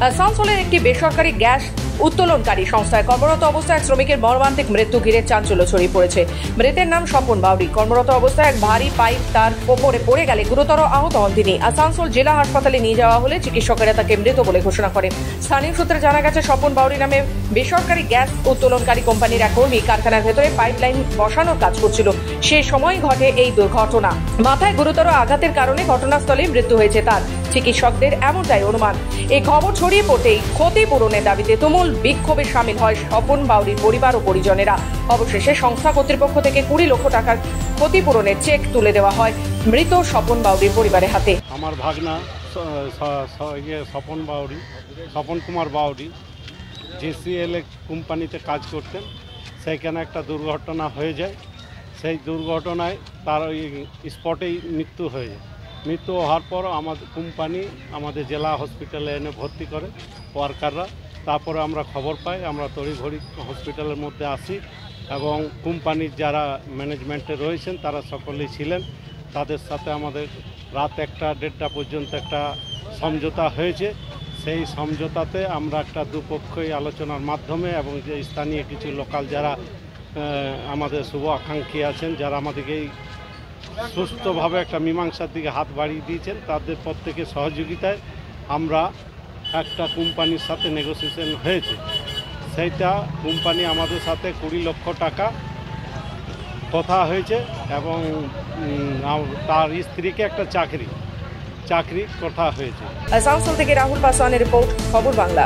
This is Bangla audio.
আসানসোলের একটি বেসরকারি গ্যাস উত্তোলনকারী সংস্থায় কর্মরত অবস্থায় এক শ্রমিকের মর্মান্তিক মৃত্যু ঘিরে চাঞ্চল্য ছড়িয়ে পড়েছে। মৃতের নাম স্বপন বাউরি। কর্মরত অবস্থায় এক ভারী পাইপ তার ওপরে পড়ে গেলে গুরুতর আহত হন তিনি। আসানসোল জেলা হাসপাতালে নিয়ে যাওয়া হলে চিকিৎসকেরা তাকে মৃত বলে ঘোষণা করেন। স্থানীয় সূত্রে জানা গেছে, স্বপন বাউরি নামে বেসরকারি গ্যাস উত্তোলনকারী কোম্পানির এক কর্মী কারখানার ভেতরে পাইপলাইন বসানোর কাজ করছিল। সেই সময় ঘটে এই দুর্ঘটনা। মাথায় গুরুতর আঘাতের কারণে ঘটনাস্থলে মৃত্যু হয়েছে তার। চিকিৎসকদের এমনটাই অনুমান। এই খবর ছড়িয়ে পড়তেই ক্ষতিপূরণের দাবিতে তুমুল বিক্ষোভে সামিল হয় স্বপন বাউরির পরিবার ও পরিজনেরা। অবশেষে সংস্থা কর্তৃপক্ষ থেকে 20 লক্ষ টাকার ক্ষতিপূরণের চেক তুলে দেওয়া হয় মৃত স্বপন বাউরির পরিবারের হাতে। আমার ভাগনা স্বপন কুমার বাউরি JCL কোম্পানিতে কাজ করতেন। সেইখানে একটা দুর্ঘটনা হয়ে যায়। সেই দুর্ঘটনায় তার ওই স্পটেই মৃত্যু হয়ে যায়। মৃত্যু হওয়ার পর আমাদের কোম্পানি আমাদের জেলা হসপিটালে এনে ভর্তি করে ওয়ার্কাররা। তারপরে আমরা খবর পাই, আমরা তড়িঘড়ি হসপিটালের মধ্যে আসি এবং কোম্পানির যারা ম্যানেজমেন্টে রয়েছেন তারা সকলেই ছিলেন। তাদের সাথে আমাদের রাত 1টা-1:30 পর্যন্ত একটা সমঝোতা হয়েছে। সেই সমঝোতাতে আমরা একটা দুপক্ষই আলোচনার মাধ্যমে এবং যে স্থানীয় কিছু লোকাল যারা আমাদের শুভ আকাঙ্ক্ষী আছেন, যারা আমাদেরকে এই সুস্থভাবে একটা মীমাংসার দিকে হাত বাড়িয়ে দিয়েছেন, তাদের প্রত্যেকের সহযোগিতায় আমরা একটা কোম্পানির সাথে নেগোসিয়েশন হয়েছে। সেইটা কোম্পানি আমাদের সাথে 20 লক্ষ টাকা কথা হয়েছে এবং তার স্ত্রীকে একটা চাকরি কথা হয়েছে। আসানসোল থেকে রাহুল পাসওয়ানের রিপোর্ট, খবর বাংলা।